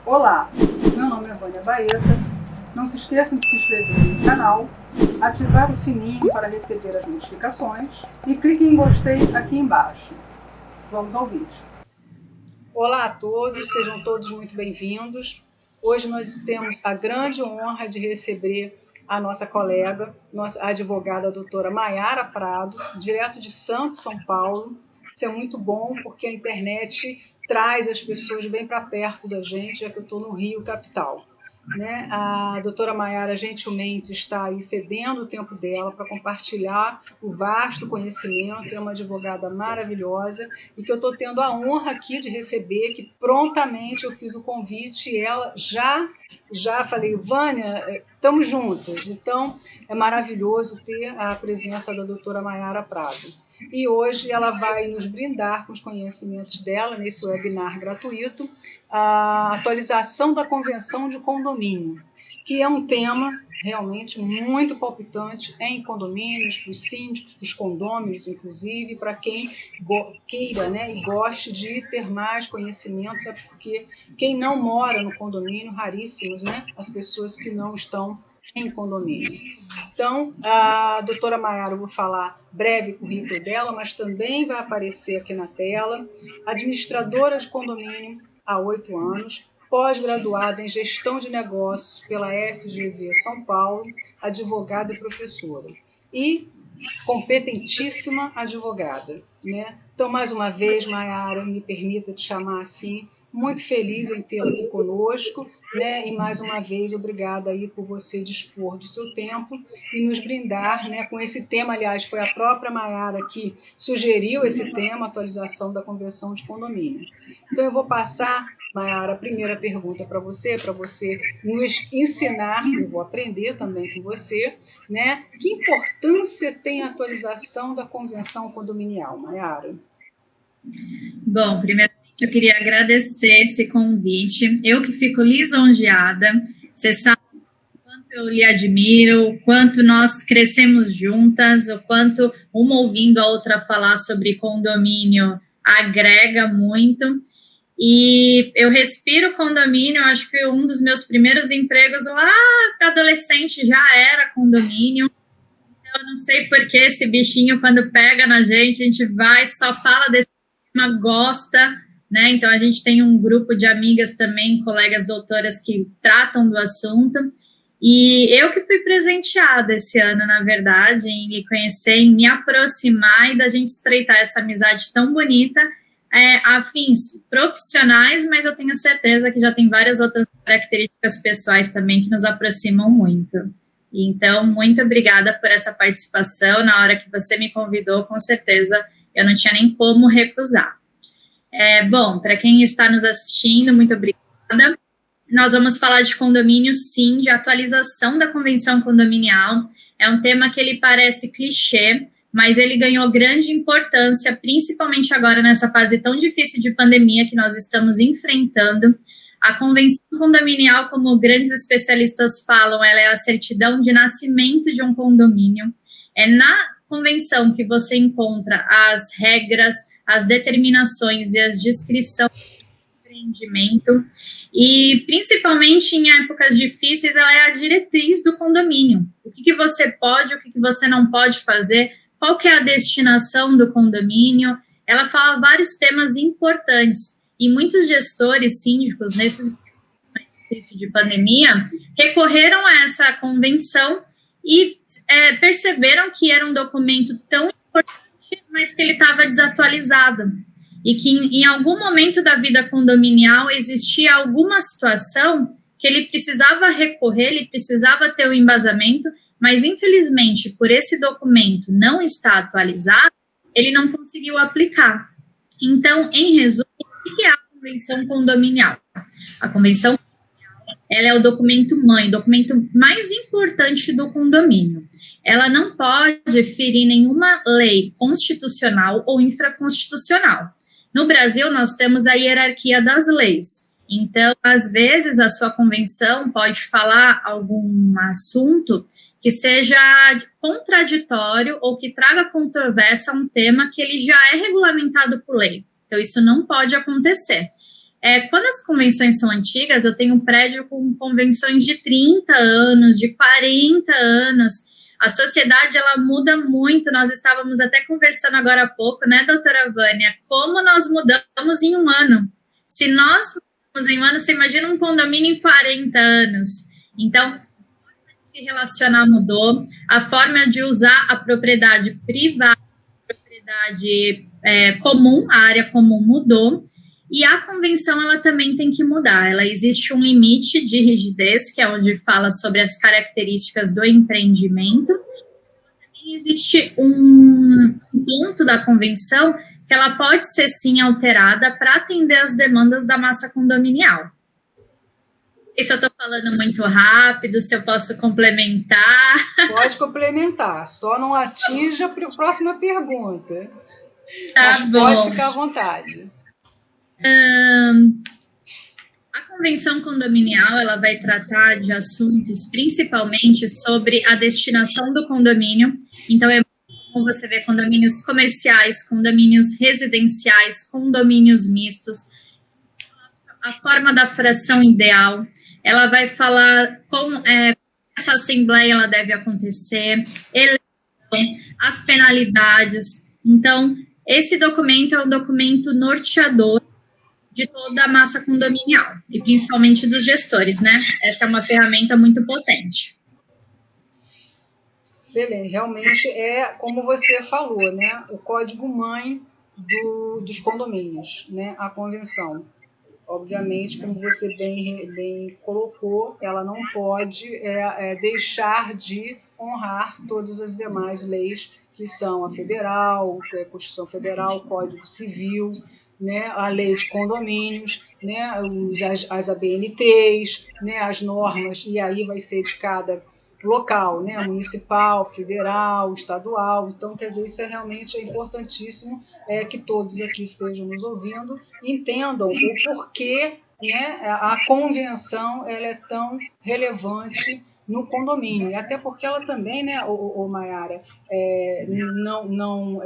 Olá, meu nome é Vânia Baeta. Não se esqueçam de se inscrever no canal, ativar o sininho para receber as notificações e clique em gostei aqui embaixo. Vamos ao vídeo. Olá a todos, sejam todos muito bem-vindos. Hoje nós temos a grande honra de receber a nossa colega, a advogada doutora Maiara Prado, direto de Santos, São Paulo. Isso é muito bom porque a internet traz as pessoas bem para perto da gente, já que eu estou no Rio, capital. Né? A doutora Maiara gentilmente está aí cedendo o tempo dela para compartilhar o vasto conhecimento, é uma advogada maravilhosa e que eu estou tendo a honra aqui de receber, que prontamente eu fiz o convite e ela já falei, Vânia, estamos juntas. Então é maravilhoso ter a presença da doutora Maiara Prado. E hoje ela vai nos brindar com os conhecimentos dela nesse webinar gratuito, a atualização da Convenção de Condomínio, que é um tema realmente muito palpitante em condomínios, para os síndicos, para os condôminos, inclusive, para quem queira, né, e goste de ter mais conhecimentos, porque quem não mora no condomínio, raríssimos, né, as pessoas que não estão em condomínio. Então, a doutora Maiara, eu vou falar breve currículo dela, mas também vai aparecer aqui na tela. Administradora de condomínio há 8 anos, pós-graduada em gestão de negócios pela FGV São Paulo, advogada e professora. E competentíssima advogada, né? Então, mais uma vez, Maiara, me permita te chamar assim, muito feliz em tê-la aqui conosco, né? E mais uma vez, obrigada aí por você dispor do seu tempo e nos brindar, né, com esse tema. Aliás, foi a própria Maiara que sugeriu esse tema, atualização da Convenção de Condomínio. Então, eu vou passar, Maiara, a primeira pergunta para você nos ensinar, eu vou aprender também com você, né? Que importância tem a atualização da Convenção Condominial, Maiara? Bom, primeiramente eu queria agradecer esse convite. Eu que fico lisonjeada. Você sabe o quanto eu lhe admiro, o quanto nós crescemos juntas, o quanto uma ouvindo a outra falar sobre condomínio agrega muito. E eu respiro condomínio, acho que um dos meus primeiros empregos lá, adolescente, já era condomínio. Então, eu não sei por que esse bichinho, quando pega na gente, a gente vai, só fala desse tema, gosta, né? Então, a gente tem um grupo de amigas também, colegas doutoras que tratam do assunto. E eu que fui presenteada esse ano, na verdade, em lhe conhecer, em me aproximar e da gente estreitar essa amizade tão bonita, a fins profissionais, mas eu tenho certeza que já tem várias outras características pessoais também que nos aproximam muito. Então, muito obrigada por essa participação. Na hora que você me convidou, com certeza eu não tinha nem como recusar. Bom, para quem está nos assistindo, muito obrigada. Nós vamos falar de condomínio, sim, de atualização da Convenção Condominial. É um tema que ele parece clichê, mas ele ganhou grande importância, principalmente agora nessa fase tão difícil de pandemia que nós estamos enfrentando. A Convenção Condominial, como grandes especialistas falam, ela é a certidão de nascimento de um condomínio. É na convenção que você encontra as regras, as determinações e as descrições do empreendimento. E, principalmente em épocas difíceis, ela é a diretriz do condomínio. O que você pode, o que você não pode fazer, qual que é a destinação do condomínio. Ela fala vários temas importantes. E muitos gestores, síndicos, nesse início de pandemia, recorreram a essa convenção e perceberam que era um documento tão importante, mas que ele estava desatualizado. E que em algum momento da vida condominial existia alguma situação que ele precisava recorrer, ele precisava ter um embasamento, mas infelizmente, por esse documento não estar atualizado, ele não conseguiu aplicar. Então, em resumo, o que é a Convenção Condominial? A Convenção Condominial, ela é o documento mãe, o documento mais importante do condomínio. Ela não pode ferir nenhuma lei constitucional ou infraconstitucional. No Brasil, nós temos a hierarquia das leis. Então, às vezes, a sua convenção pode falar algum assunto que seja contraditório ou que traga controvérsia a um tema que ele já é regulamentado por lei. Então, isso não pode acontecer. Quando as convenções são antigas, eu tenho um prédio com convenções de 30 anos, de 40 anos. A sociedade, ela muda muito. Nós estávamos até conversando agora há pouco, né, doutora Vânia? Como nós mudamos em um ano. Se nós mudamos em um ano, você imagina um condomínio em 40 anos. Então, a forma de se relacionar mudou, a forma de usar a propriedade privada, a propriedade comum, a área comum mudou. E a convenção, ela também tem que mudar. Ela existe um limite de rigidez, que é onde fala sobre as características do empreendimento. Também existe um ponto da convenção que ela pode ser, sim, alterada para atender as demandas da massa condominial. Não sei se eu estou falando muito rápido, se eu posso complementar. Pode complementar, só não atinja a próxima pergunta. Tá, mas bom. Pode ficar à vontade. A convenção condominial, ela vai tratar de assuntos principalmente sobre a destinação do condomínio. Então, é bom você ver condomínios comerciais, condomínios residenciais, condomínios mistos, a forma da fração ideal. Ela vai falar como essa assembleia ela deve acontecer, as penalidades. Então, esse documento é um documento norteador de toda a massa condominial, e principalmente dos gestores, né? Essa é uma ferramenta muito potente. Excelente, realmente é como você falou, né? O código-mãe dos condomínios, né? A convenção. Obviamente, como você bem colocou, ela não pode deixar de honrar todas as demais leis, que são a federal, que é a Constituição Federal, o Código Civil, né, a lei de condomínios, né, as ABNTs, né, as normas, e aí vai ser de cada local, né, municipal, federal, estadual. Então, quer dizer, isso realmente é importantíssimo que todos aqui estejam nos ouvindo, entendam o porquê, né, a convenção ela é tão relevante no condomínio, e até porque ela também, né, Mayara, não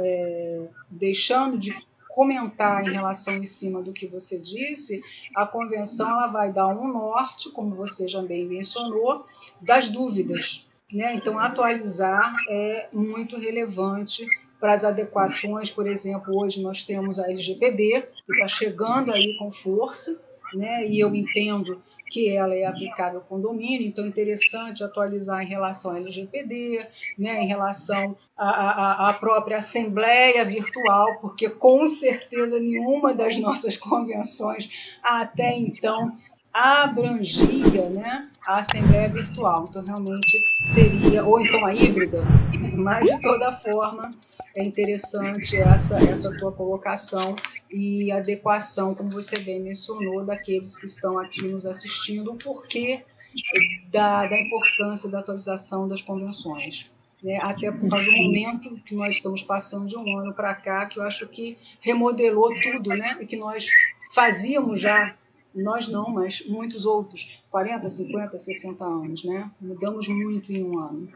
deixando de comentar em relação em cima do que você disse, a convenção ela vai dar um norte, como você já bem mencionou, das dúvidas, né? Então, atualizar é muito relevante para as adequações. Por exemplo, hoje nós temos a LGPD, que está chegando aí com força, né? E eu entendo que ela é aplicável ao condomínio, então é interessante atualizar em relação à LGPD, né, em relação à própria Assembleia Virtual, porque com certeza nenhuma das nossas convenções até então abrangia, né, a Assembleia Virtual. Então, realmente seria, ou então a híbrida, mas de toda forma é interessante essa tua colocação e adequação, como você bem mencionou, daqueles que estão aqui nos assistindo, o porquê da importância da atualização das convenções. Né? Até por causa do momento que nós estamos passando de um ano para cá, que eu acho que remodelou tudo, né? E que nós fazíamos já, nós não, mas muitos outros, 40, 50, 60 anos, né? Mudamos muito em um ano.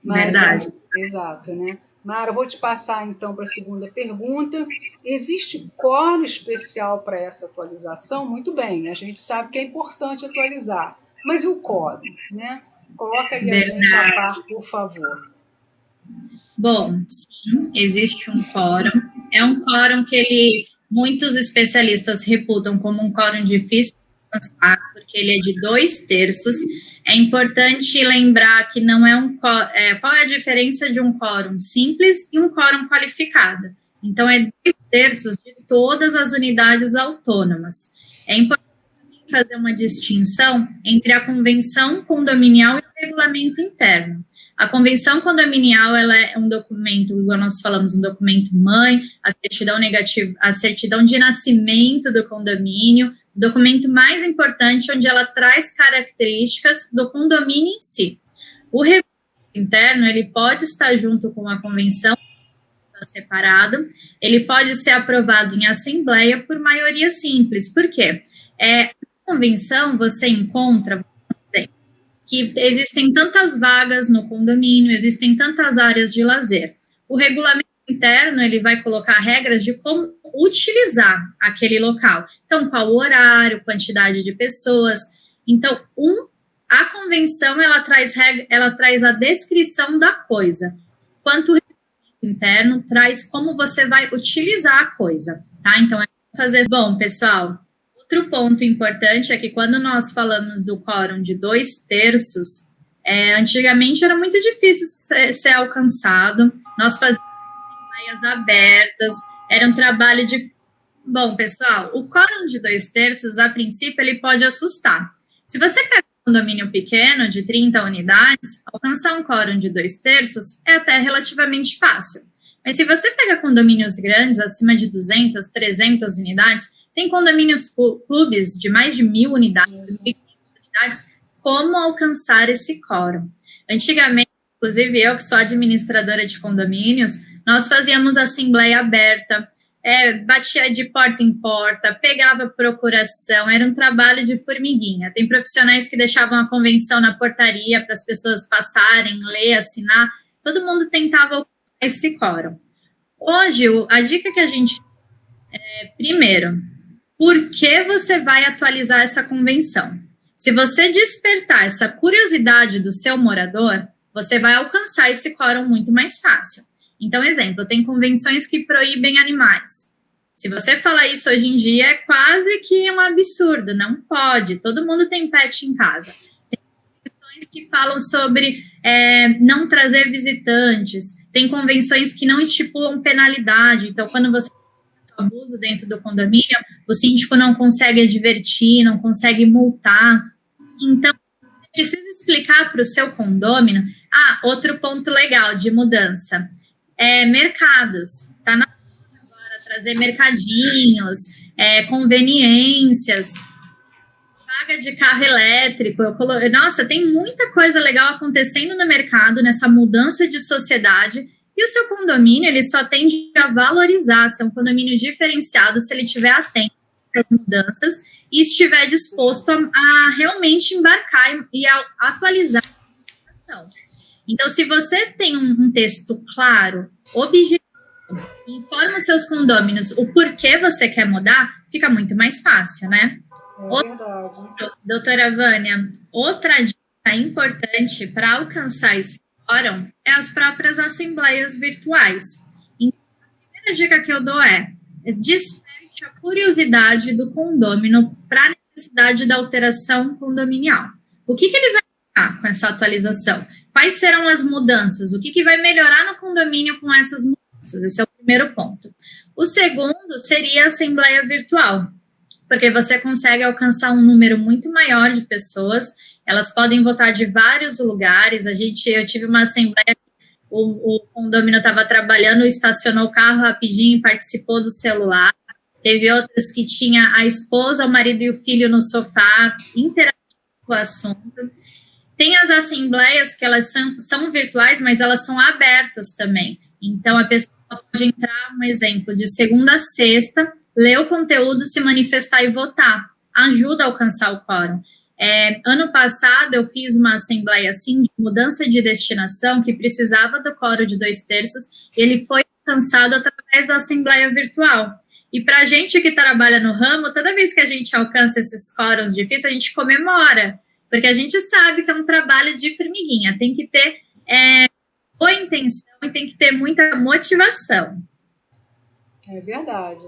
Mas, verdade. Exato, né? Mara, eu vou te passar então para a segunda pergunta. Existe quórum especial para essa atualização? Muito bem, a gente sabe que é importante atualizar, mas e o quórum, né? Coloca aí a gente a par, por favor. Bom, sim, existe um quórum. É um quórum que muitos especialistas reputam como um quórum difícil de alcançar, porque ele é de 2/3. É importante lembrar que não é um qual é a diferença de um quórum simples e um quórum qualificado. Então, é 2/3 de todas as unidades autônomas. É importante fazer uma distinção entre a convenção condominial e o regulamento interno. A convenção condominial, ela é um documento, igual nós falamos, um documento mãe, a certidão negativa, a certidão de nascimento do condomínio, o documento mais importante, onde ela traz características do condomínio em si. O regulamento interno, ele pode estar junto com a convenção, está separado, ele pode ser aprovado em assembleia por maioria simples. Por quê? Na convenção, você encontra que existem tantas vagas no condomínio, existem tantas áreas de lazer. O regulamento interno, ele vai colocar regras de como utilizar aquele local. Então, qual o horário, quantidade de pessoas. Então, a convenção, ela traz a descrição da coisa. Quanto o interno traz como você vai utilizar a coisa, tá? Então, é fazer... Bom, pessoal, outro ponto importante é que quando nós falamos do quórum de 2/3, antigamente era muito difícil ser alcançado. Nós fazíamos assembleias abertas, era um trabalho de... Bom, pessoal, o quórum de 2/3, a princípio, ele pode assustar. Se você pega um condomínio pequeno, de 30 unidades, alcançar um quórum de 2/3 é até relativamente fácil. Mas se você pega condomínios grandes, acima de 200, 300 unidades, tem condomínios clubes de mais de 1.000 unidades, 1.500 unidades, como alcançar esse quórum? Antigamente, inclusive eu, que sou administradora de condomínios, nós fazíamos assembleia aberta, batia de porta em porta, pegava procuração, era um trabalho de formiguinha. Tem profissionais que deixavam a convenção na portaria para as pessoas passarem, ler, assinar, todo mundo tentava alcançar esse quórum. Hoje, a dica que a gente... primeiro, por que você vai atualizar essa convenção? Se você despertar essa curiosidade do seu morador, você vai alcançar esse quórum muito mais fácil. Então, exemplo, tem convenções que proíbem animais. Se você falar isso hoje em dia, é quase que um absurdo, não pode. Todo mundo tem pet em casa. Tem convenções que falam sobre não trazer visitantes. Tem convenções que não estipulam penalidade. Então, quando você tem abuso dentro do condomínio, o síndico não consegue advertir, não consegue multar. Então, você precisa explicar para o seu condômino. Outro ponto legal de mudança. Mercados, tá na hora agora trazer mercadinhos, conveniências, vaga de carro elétrico. Nossa, tem muita coisa legal acontecendo no mercado, nessa mudança de sociedade, e o seu condomínio, ele só tende a valorizar, ser um condomínio diferenciado, se ele estiver atento às mudanças e estiver disposto a realmente embarcar e a atualizar a informação. Então, se você tem um texto claro, objetivo, informa os seus condôminos o porquê você quer mudar, fica muito mais fácil, né? Verdade. Doutora Vânia, outra dica importante para alcançar esse quórum é as próprias assembleias virtuais. Então, a primeira dica que eu dou desperte a curiosidade do condômino para a necessidade da alteração condominial. O que ele vai ganhar com essa atualização? Quais serão as mudanças? O que vai melhorar no condomínio com essas mudanças? Esse é o primeiro ponto. O segundo seria a assembleia virtual, porque você consegue alcançar um número muito maior de pessoas, elas podem votar de vários lugares. Eu tive uma assembleia, o condomínio estava trabalhando, estacionou o carro rapidinho e participou do celular. Teve outras que tinha a esposa, o marido e o filho no sofá, interagindo com o assunto. Tem as assembleias que elas são virtuais, mas elas são abertas também. Então, a pessoa pode entrar, um exemplo, de segunda a sexta, ler o conteúdo, se manifestar e votar. Ajuda a alcançar o quórum. Ano passado, eu fiz uma assembleia assim, de mudança de destinação, que precisava do quórum de 2/3, e ele foi alcançado através da assembleia virtual. E para a gente que trabalha no ramo, toda vez que a gente alcança esses quórums difíceis, a gente comemora, porque a gente sabe que é um trabalho de formiguinha, tem que ter boa intenção e tem que ter muita motivação. É verdade,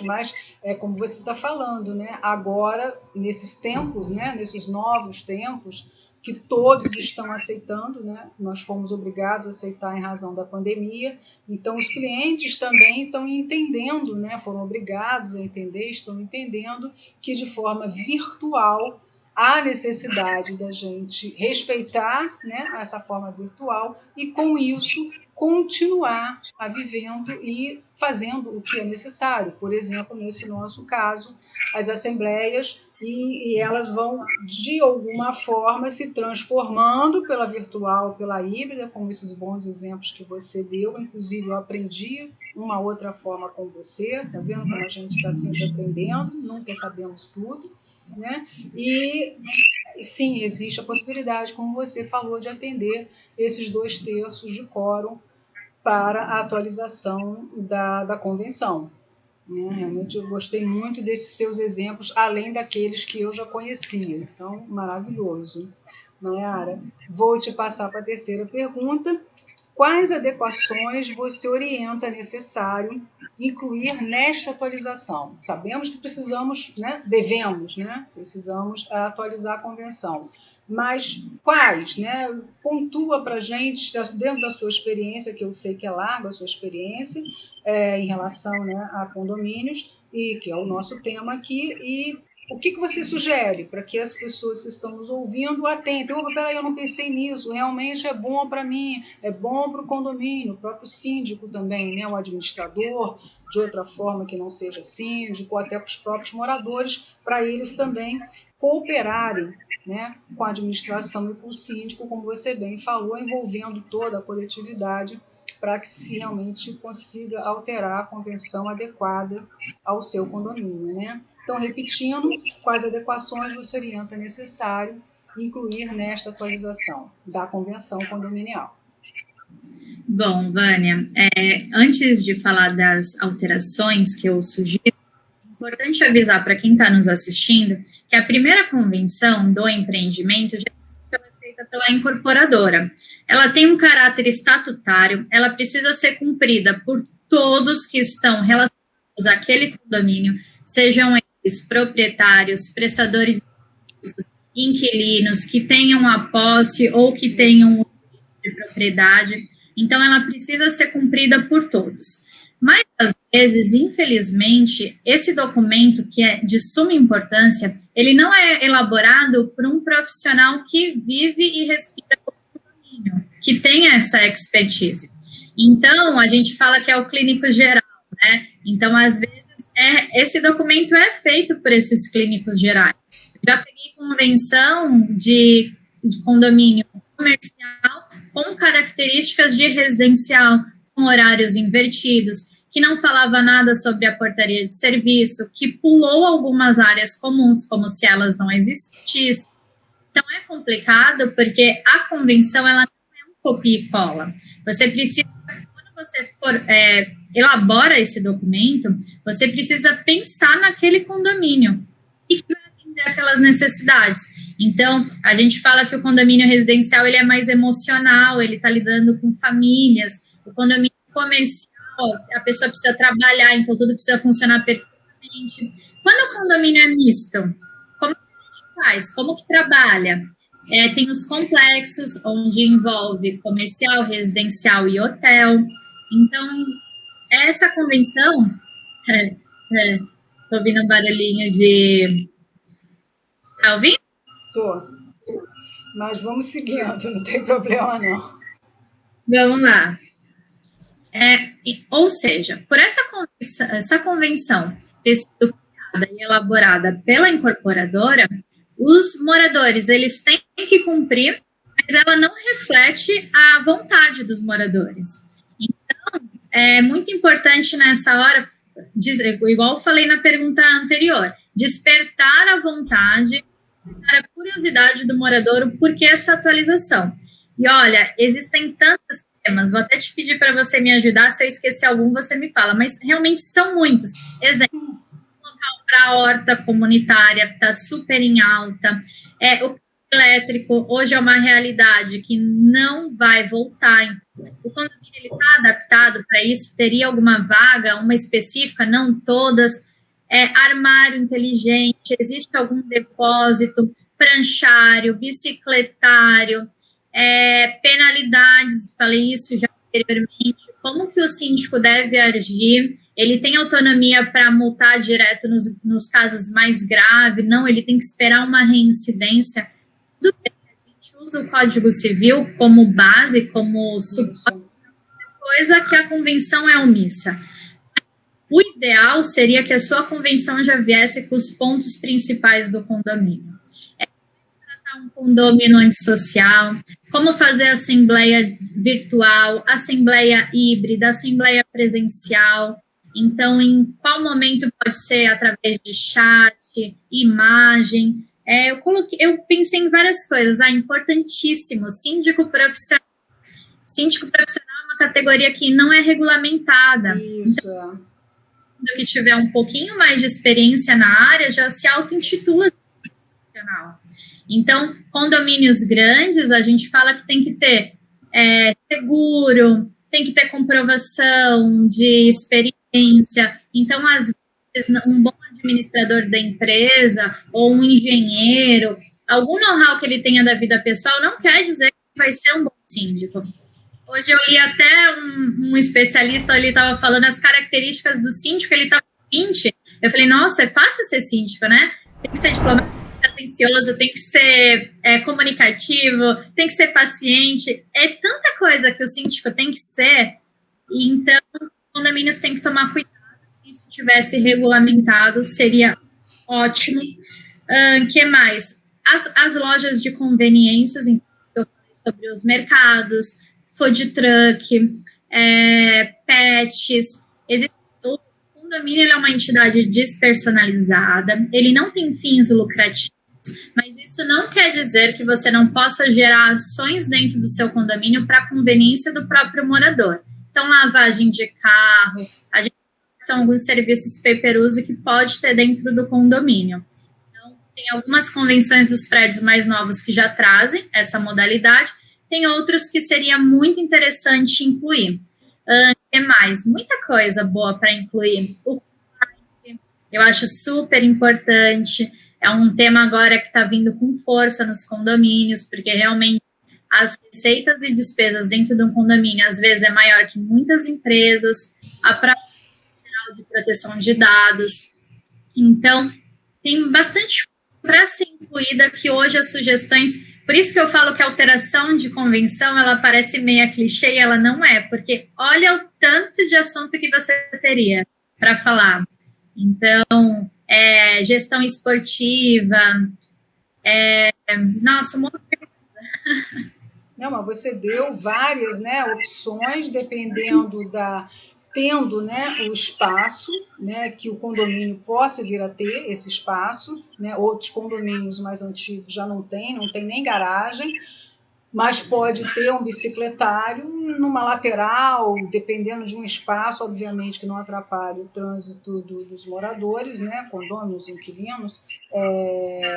mas como você está falando, né? Agora, nesses tempos, né? Nesses novos tempos, que todos estão aceitando, né? Nós fomos obrigados a aceitar em razão da pandemia, então os clientes também estão entendendo, né? Foram obrigados a entender, estão entendendo que de forma virtual há necessidade da gente respeitar, né, essa forma virtual e, com isso, continuar a vivendo e fazendo o que é necessário. Por exemplo, nesse nosso caso, as assembleias, e elas vão, de alguma forma, se transformando pela virtual, pela híbrida, com esses bons exemplos que você deu. Inclusive, eu aprendi uma outra forma com você, tá vendo como a gente está sempre aprendendo, nunca sabemos tudo, né? E, sim, existe a possibilidade, como você falou, de atender esses 2/3 de quórum para a atualização da convenção. Realmente eu gostei muito desses seus exemplos, além daqueles que eu já conhecia. Então, maravilhoso. Nayara, vou te passar para a terceira pergunta. Quais adequações você orienta necessário incluir nesta atualização? Sabemos que precisamos, né, devemos, né, precisamos atualizar a convenção. Mas quais, né? Pontua para a gente, dentro da sua experiência, que eu sei que é larga a sua experiência, em relação, né, a condomínios, e que é o nosso tema aqui, e o que você sugere para que as pessoas que estão nos ouvindo atentem? Peraí, eu não pensei nisso, realmente é bom para mim, é bom para o condomínio, o próprio síndico também, né, o administrador, de outra forma que não seja síndico, ou até para os próprios moradores, para eles também cooperarem, né, com a administração e com o síndico, como você bem falou, envolvendo toda a coletividade, para que se realmente consiga alterar a convenção adequada ao seu condomínio, né? Então, repetindo, quais adequações você orienta necessário incluir nesta atualização da convenção condominial? Bom, Vânia, antes de falar das alterações que eu sugiro, é importante avisar para quem está nos assistindo que a primeira convenção do empreendimento já é feita pela incorporadora. Ela tem um caráter estatutário, ela precisa ser cumprida por todos que estão relacionados àquele condomínio, sejam eles proprietários, prestadores de serviços, inquilinos, que tenham a posse ou que tenham de propriedade. Então, ela precisa ser cumprida por todos. Mas, às vezes, infelizmente, esse documento, que é de suma importância, ele não é elaborado por um profissional que vive e respira o condomínio, que tem essa expertise. Então, a gente fala que é o clínico geral, né? Então, às vezes, esse documento é feito por esses clínicos gerais. Já peguei convenção de condomínio comercial com características de residencial, com horários invertidos, que não falava nada sobre a portaria de serviço, que pulou algumas áreas comuns, como se elas não existissem. Então, é complicado, porque a convenção, ela não é um copia e cola. Você precisa, quando você for elabora esse documento, você precisa pensar naquele condomínio e vai atender aquelas necessidades. Então, a gente fala que o condomínio residencial, ele é mais emocional, ele está lidando com famílias. O condomínio comercial, a pessoa precisa trabalhar, então tudo precisa funcionar perfeitamente. Quando o condomínio é misto, como que a gente faz? Como que trabalha? Tem os complexos, onde envolve comercial, residencial e hotel. Então, essa convenção... Estou ouvindo um barulhinho de... Está ouvindo? Estou. Mas vamos seguindo, não tem problema não. Vamos lá. Ou seja, por essa convenção ter sido criada e elaborada pela incorporadora, os moradores, eles têm que cumprir, mas ela não reflete a vontade dos moradores. Então, é muito importante nessa hora, igual eu falei na pergunta anterior, despertar a vontade, a curiosidade do morador, o porquê essa atualização. E olha, existem tantos temas, vou até te pedir para você me ajudar, se eu esquecer algum, você me fala, mas realmente são muitos. Exemplo, local para a horta comunitária, está super em alta. O elétrico, hoje é uma realidade que não vai voltar. O condomínio está adaptado para isso? Teria alguma vaga, uma específica? Não todas. Armário inteligente, existe algum depósito, pranchário, bicicletário, penalidades, falei isso já anteriormente, como que o síndico deve agir, ele tem autonomia para multar direto nos casos mais graves, não, ele tem que esperar uma reincidência. Tudo bem, a gente usa o Código Civil como base, como suporte, coisa que a convenção é omissa. O ideal seria que a sua convenção já viesse com os pontos principais do condomínio. Tratar um condomínio antissocial, como fazer assembleia virtual, assembleia híbrida, assembleia presencial. Então, em qual momento pode ser através de chat, imagem. Eu pensei em várias coisas. Importantíssimo, síndico profissional. Síndico profissional é uma categoria que não é regulamentada. Isso. Então, que tiver um pouquinho mais de experiência na área, já se auto-intitula profissional. Então, condomínios grandes, a gente fala que tem que ter seguro, tem que ter comprovação de experiência. Então, às vezes, um bom administrador da empresa ou um engenheiro, algum know-how que ele tenha da vida pessoal não quer dizer que vai ser um bom síndico. Hoje eu li até um especialista, ele estava falando as características do síndico, ele estava 20. Eu falei, nossa, é fácil ser síndico, né? Tem que ser diplomático, tem que ser atencioso, tem que ser comunicativo, tem que ser paciente. É tanta coisa que o síndico tem que ser. E então, os condomínios têm que tomar cuidado. Se isso tivesse regulamentado, seria ótimo. Que mais? As lojas de conveniências, então, eu falei sobre os mercados, food truck, pets. O condomínio é uma entidade despersonalizada, ele não tem fins lucrativos, mas isso não quer dizer que você não possa gerar ações dentro do seu condomínio para a conveniência do próprio morador. Então, lavagem de carro, são alguns serviços pay-per-use que pode ter dentro do condomínio. Então, tem algumas convenções dos prédios mais novos que já trazem essa modalidade, tem outros que seria muito interessante incluir. Que mais? Muita coisa boa para incluir. O compliance, eu acho super importante. É um tema agora que está vindo com força nos condomínios, porque realmente as receitas e despesas dentro de um condomínio, às vezes, é maior que muitas empresas. A prática geral de proteção de dados. Então, tem bastante para ser incluída que hoje as sugestões... Por isso que eu falo que a alteração de convenção, ela parece meia clichê e ela não é, porque olha o tanto de assunto que você teria para falar. Então, gestão esportiva, nossa, um monte de coisa. Não, mas você deu várias, né, opções, dependendo tendo, né, o espaço, né, que o condomínio possa vir a ter esse espaço, né, outros condomínios mais antigos já não tem nem garagem, mas pode ter um bicicletário numa lateral, dependendo de um espaço, obviamente, que não atrapalhe o trânsito dos moradores, né, condôminos, inquilinos,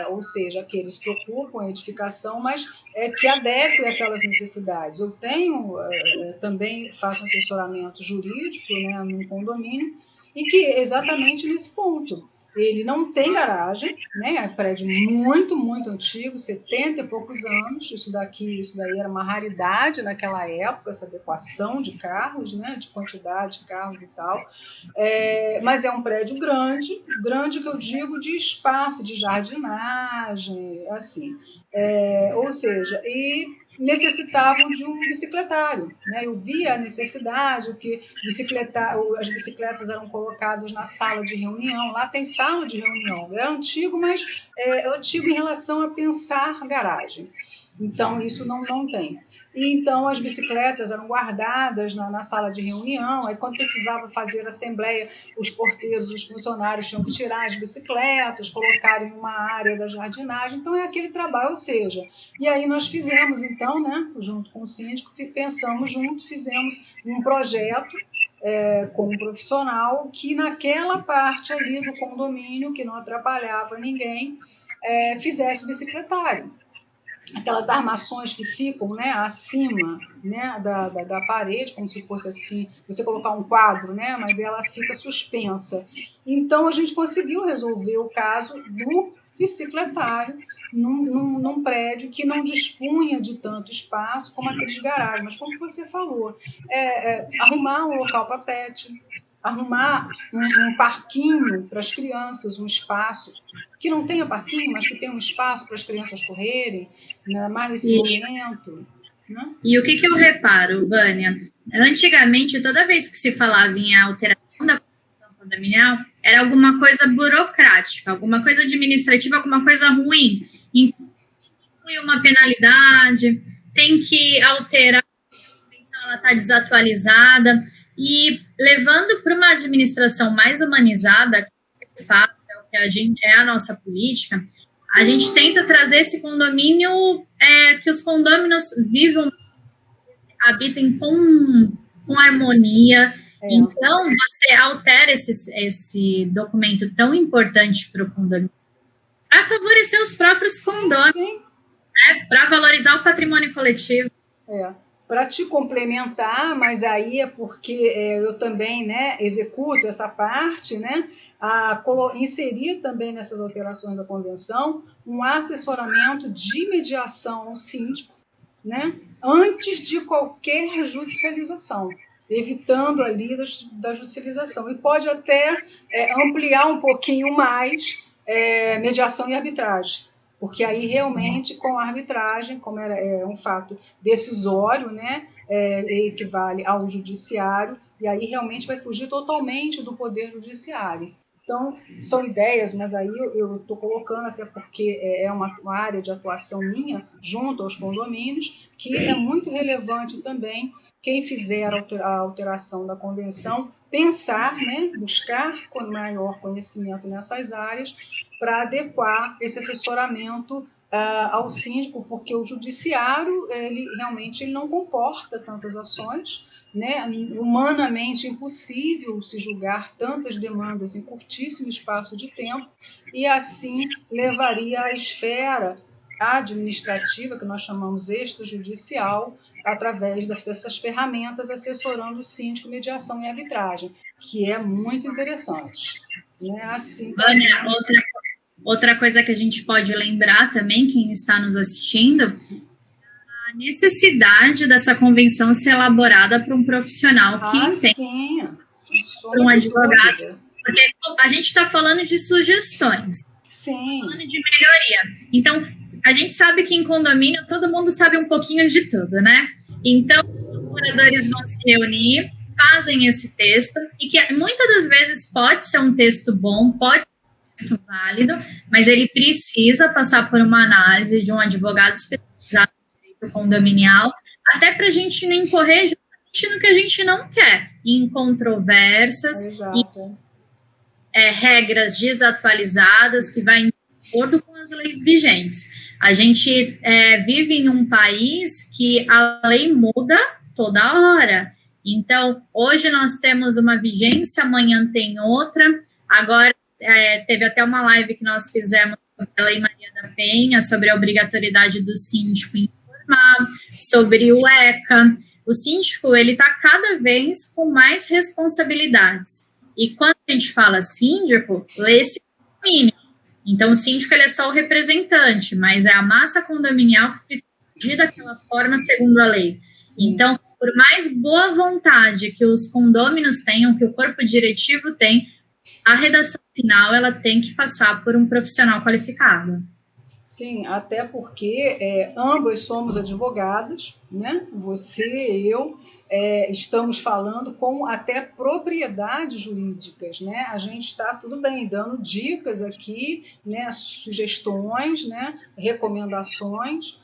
ou seja, aqueles que ocupam a edificação, mas que adeque aquelas necessidades. Eu também faço assessoramento jurídico, né, num condomínio, e que exatamente nesse ponto. Ele não tem garagem, né? É um prédio muito, muito antigo, 70 e poucos anos. Isso daí era uma raridade naquela época, essa adequação de carros, né? De quantidade de carros e tal. Mas é um prédio grande que eu digo de espaço, de jardinagem, assim. Ou seja, e necessitavam de um bicicletário, né? Eu via a necessidade que as bicicletas eram colocadas na sala de reunião. Lá tem sala de reunião, é antigo, mas é antigo em relação a pensar garagem. Então, isso não tem. E, então, as bicicletas eram guardadas na sala de reunião. Aí, quando precisava fazer assembleia, os porteiros, os funcionários tinham que tirar as bicicletas, colocar em uma área da jardinagem. Então, é aquele trabalho, ou seja... E aí, nós fizemos, então, né, junto com o síndico, pensamos junto, fizemos um projeto com um profissional que, naquela parte ali do condomínio, que não atrapalhava ninguém, fizesse o bicicletário. Aquelas armações que ficam, né, acima, né, da parede, como se fosse assim, você colocar um quadro, né, mas ela fica suspensa. Então, a gente conseguiu resolver o caso do bicicletário num prédio que não dispunha de tanto espaço como aqueles garagens. Mas, como você falou, arrumar um local para pet, arrumar um parquinho para as crianças, um espaço que não tenha parquinho, mas que tenha um espaço para as crianças correrem, né, mais nesse momento. Né? E o que eu reparo, Vânia? Antigamente, toda vez que se falava em alteração da convenção condominial, era alguma coisa burocrática, alguma coisa administrativa, alguma coisa ruim. Inclui uma penalidade, tem que alterar, a convenção está desatualizada, e levando para uma administração mais humanizada, que é fácil, é a nossa política, a gente tenta trazer esse condomínio, que os condôminos habitem com com harmonia. Então, você altera esse documento tão importante para o condomínio para favorecer os próprios condôminos, né? Para valorizar o patrimônio coletivo. Para te complementar, mas aí é porque eu também, né, executo essa parte, né, inserir também nessas alterações da convenção um assessoramento de mediação ao síndico, né, antes de qualquer judicialização, evitando ali da judicialização. E pode até ampliar um pouquinho mais mediação e arbitragem, porque aí realmente com a arbitragem, como é um fato decisório, né, equivale ao judiciário, e aí realmente vai fugir totalmente do poder judiciário. Então, são ideias, mas aí eu estou colocando até porque é uma área de atuação minha, junto aos condomínios, que é muito relevante também quem fizer a alteração da convenção, pensar, né, buscar com maior conhecimento nessas áreas, para adequar esse assessoramento ao síndico, porque o judiciário ele realmente não comporta tantas ações, né? Humanamente impossível se julgar tantas demandas em curtíssimo espaço de tempo, e assim levaria a esfera administrativa, que nós chamamos extrajudicial, através dessas ferramentas, assessorando o síndico, mediação e arbitragem, que é muito interessante. Né? Assim, Vânia, outra coisa que a gente pode lembrar também, quem está nos assistindo, a necessidade dessa convenção ser elaborada por um profissional que entende, por um advogado, porque a gente está falando de sugestões, falando de melhoria. Então, a gente sabe que em condomínio todo mundo sabe um pouquinho de tudo, né? Então, os moradores vão se reunir, fazem esse texto, e que muitas das vezes pode ser um texto bom, pode válido, mas ele precisa passar por uma análise de um advogado especializado em direito condominial, até para a gente não incorrer justamente no que a gente não quer, em controvérsias, regras desatualizadas que vai de acordo com as leis vigentes. A gente vive em um país que a lei muda toda hora. Então, hoje nós temos uma vigência, amanhã tem outra, agora teve até uma live que nós fizemos sobre a Lei Maria da Penha, sobre a obrigatoriedade do síndico informar, sobre o ECA. O síndico, ele está cada vez com mais responsabilidades. E quando a gente fala síndico, lê-se condomínio. Então, o síndico ele é só o representante, mas é a massa condominial que precisa agir daquela forma segundo a lei. Então, por mais boa vontade que os condôminos tenham, que o corpo diretivo tem, a redação final ela tem que passar por um profissional qualificado. Sim, até porque ambas somos advogadas, né? Você e eu estamos falando com até propriedades jurídicas, né? A gente está, tudo bem, dando dicas aqui, né? Sugestões, né? Recomendações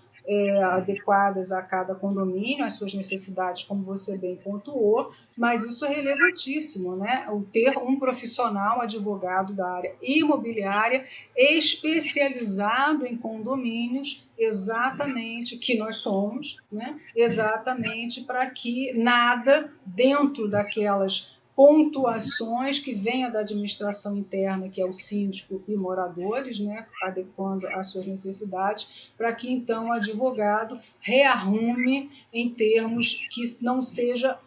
adequadas a cada condomínio, às suas necessidades, como você bem pontuou, mas isso é relevantíssimo, né? O ter um profissional advogado da área imobiliária especializado em condomínios, exatamente, que nós somos, né? Exatamente para que nada dentro daquelas pontuações que venha da administração interna, que é o síndico e moradores, né, adequando às suas necessidades, para que então o advogado rearrume em termos que não seja,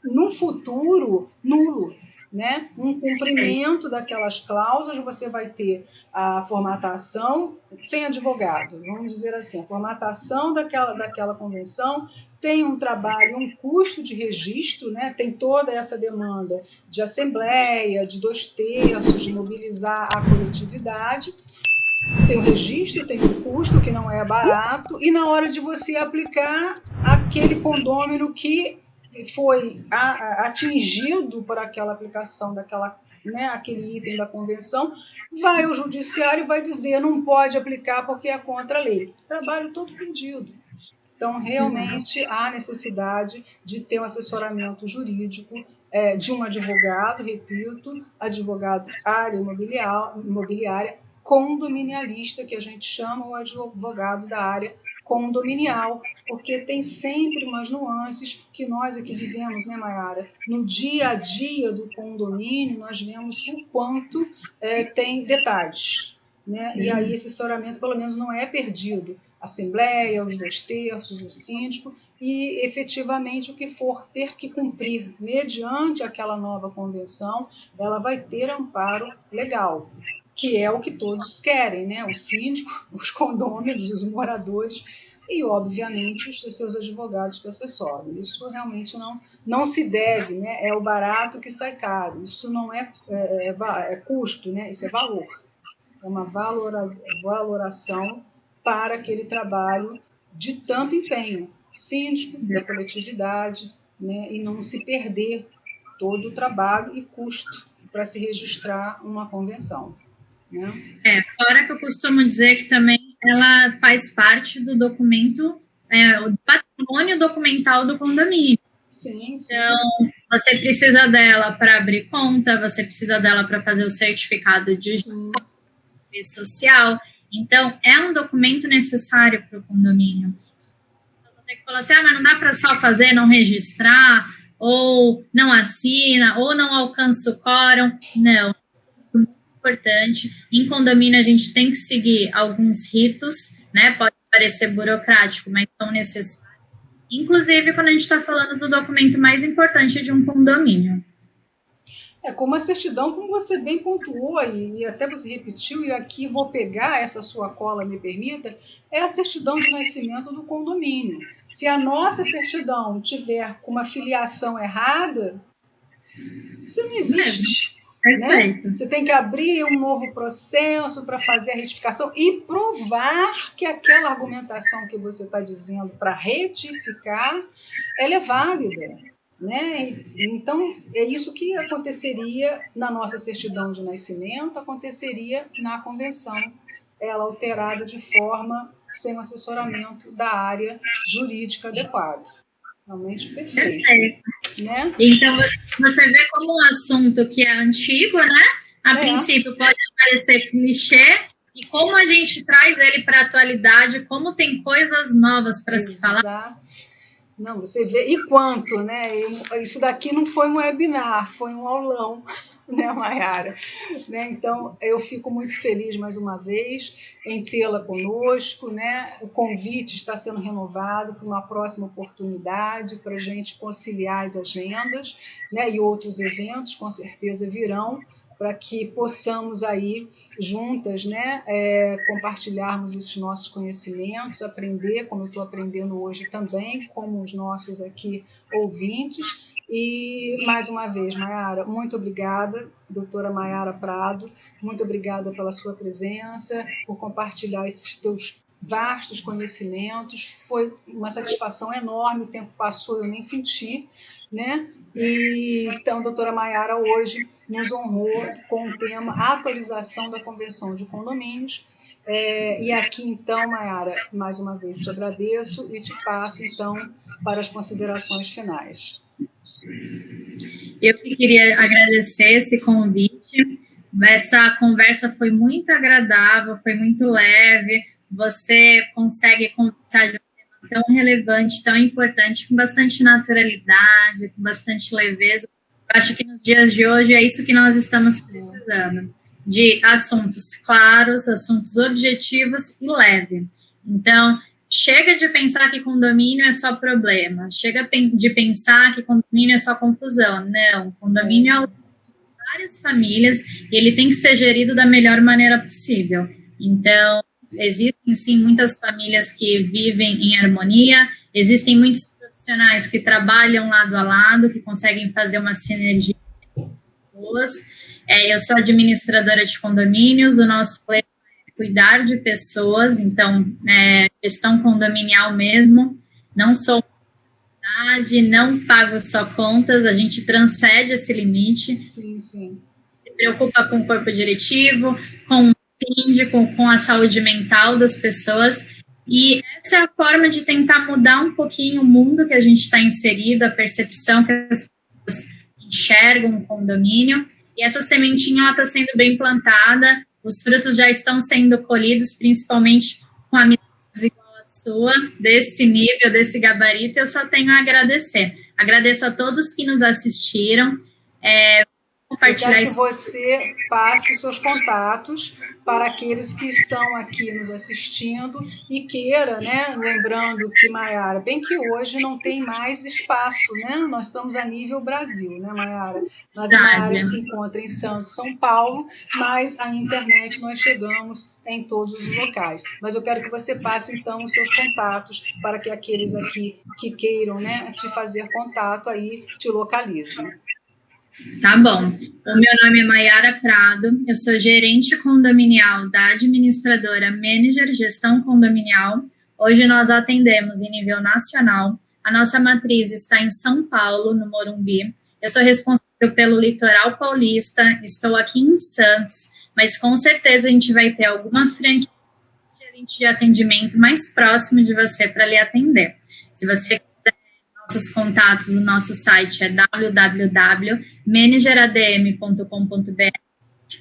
no futuro, nulo. Né? Um cumprimento daquelas cláusulas, você vai ter a formatação sem advogado, vamos dizer assim, a formatação daquela convenção, tem um trabalho, um custo de registro, né? Tem toda essa demanda de assembleia, de 2/3, de mobilizar a coletividade, tem o registro, tem o custo, que não é barato, e na hora de você aplicar aquele condômino que foi atingido por aquela aplicação daquela, né, aquele item da convenção, vai ao judiciário e vai dizer não pode aplicar porque é contra a lei. Trabalho todo perdido. Então, realmente, há necessidade de ter um assessoramento jurídico de um advogado, repito, advogado área imobiliária, condominialista, que a gente chama o advogado da área condominial, porque tem sempre umas nuances que nós aqui vivemos, né, Mayara? No dia a dia do condomínio, nós vemos o quanto tem detalhes, né? E aí esse assessoramento, pelo menos, não é perdido. Assembleia, os 2/3, o síndico, e efetivamente o que for ter que cumprir mediante aquela nova convenção, ela vai ter amparo legal, que é o que todos querem, né? O síndico, os condôminos, os moradores e, obviamente, os seus advogados que assessoram. Isso realmente não se deve, né? É o barato que sai caro. Isso não é custo, né? Isso é valor. É uma valoração para aquele trabalho de tanto empenho, síndico, da coletividade, né? E não se perder todo o trabalho e custo para se registrar uma convenção. Né? Fora que eu costumo dizer que também ela faz parte do documento, do patrimônio documental do condomínio. Sim, sim. Então, você precisa dela para abrir conta, você precisa dela para fazer o certificado de social. Então, é um documento necessário para o condomínio. Você tem que falar assim, mas não dá para só fazer, não registrar, ou não assina, ou não alcança o quórum. Não. Importante. Em condomínio, a gente tem que seguir alguns ritos, né? Pode parecer burocrático, mas são necessários. Inclusive, quando a gente está falando do documento mais importante de um condomínio. Como a certidão, como você bem pontuou, e até você repetiu, e aqui vou pegar essa sua cola, me permita, é a certidão de nascimento do condomínio. Se a nossa certidão tiver com uma filiação errada, isso não existe. Né? Você tem que abrir um novo processo para fazer a retificação e provar que aquela argumentação que você está dizendo para retificar, ela é válida. Né? Então, é isso que aconteceria na nossa certidão de nascimento, aconteceria na convenção, ela alterada de forma sem o assessoramento da área jurídica adequado. Realmente perfeito. Né? Então, você vê como um assunto que é antigo, né? A princípio pode parecer clichê, e como a gente traz ele para a atualidade, como tem coisas novas para se falar. Não, você vê, e quanto, né? Isso daqui não foi um webinar, foi um aulão, né, Mayara? Né? Então, eu fico muito feliz mais uma vez em tê-la conosco, né? O convite está sendo renovado para uma próxima oportunidade, para a gente conciliar as agendas, né? E outros eventos, com certeza, virão, para que possamos aí juntas, né, compartilharmos esses nossos conhecimentos, aprender, como eu estou aprendendo hoje também, como os nossos aqui ouvintes. E, mais uma vez, Mayara, muito obrigada, doutora Mayara Prado, muito obrigada pela sua presença, por compartilhar esses teus vastos conhecimentos. Foi uma satisfação enorme, o tempo passou, eu nem senti, né? E, então, doutora Mayara hoje nos honrou com o tema atualização da Convenção de Condomínios. E aqui, então, Mayara, mais uma vez te agradeço e te passo, então, para as considerações finais. Eu queria agradecer esse convite. Essa conversa foi muito agradável, foi muito leve. Você consegue conversar de tão relevante, tão importante, com bastante naturalidade, com bastante leveza. Eu acho que nos dias de hoje é isso que nós estamos precisando, de assuntos claros, assuntos objetivos e leve. Então, chega de pensar que condomínio é só problema, chega de pensar que condomínio é só confusão. Não, condomínio é várias famílias e ele tem que ser gerido da melhor maneira possível. Então, existem, sim, muitas famílias que vivem em harmonia, existem muitos profissionais que trabalham lado a lado, que conseguem fazer uma sinergia boas. Eu sou administradora de condomínios, o nosso lema é cuidar de pessoas, então, gestão condominial mesmo, não sou não pago só contas, a gente transcende esse limite. Sim, sim. Se preocupa com o corpo diretivo, com síndico, com a saúde mental das pessoas, e essa é a forma de tentar mudar um pouquinho o mundo que a gente está inserido, a percepção que as pessoas enxergam o condomínio, e essa sementinha está sendo bem plantada, os frutos já estão sendo colhidos, principalmente com amizades igual as sua, desse nível, desse gabarito, eu só tenho a agradecer. Agradeço a todos que nos assistiram. Compartilhar. Eu quero que você passe seus contatos para aqueles que estão aqui nos assistindo e queira, né? Lembrando que, Maiara, bem que hoje não tem mais espaço, né? Nós estamos a nível Brasil, né, Maiara? Mas a Maiara se encontra em Santos, São Paulo, mas a internet nós chegamos em todos os locais. Mas eu quero que você passe, então, os seus contatos para que aqueles aqui que queiram, né, te fazer contato aí te localizem. Tá bom. O meu nome é Maiara Prado, eu sou gerente condominial da administradora Manager Gestão Condominial. Hoje nós atendemos em nível nacional. A nossa matriz está em São Paulo, no Morumbi. Eu sou responsável pelo litoral paulista, estou aqui em Santos, mas com certeza a gente vai ter alguma franquia de atendimento mais próximo de você para lhe atender. Se você nossos contatos no nosso site é www.manageradm.com.br.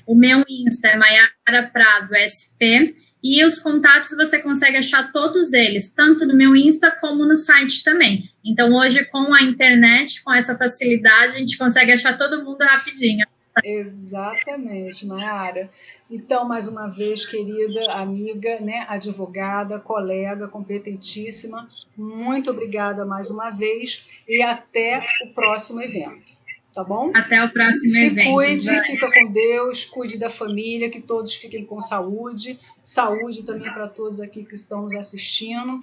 O meu Insta é Maiara Prado SP e os contatos você consegue achar todos eles, tanto no meu Insta como no site também. Então, hoje, com a internet, com essa facilidade, a gente consegue achar todo mundo rapidinho. Exatamente, Maiara. Então, mais uma vez, querida amiga, né, advogada, colega, competentíssima, muito obrigada mais uma vez e até o próximo evento, tá bom? Até o próximo evento. Se cuide, fica com Deus, cuide da família, que todos fiquem com saúde, saúde também para todos aqui que estão nos assistindo.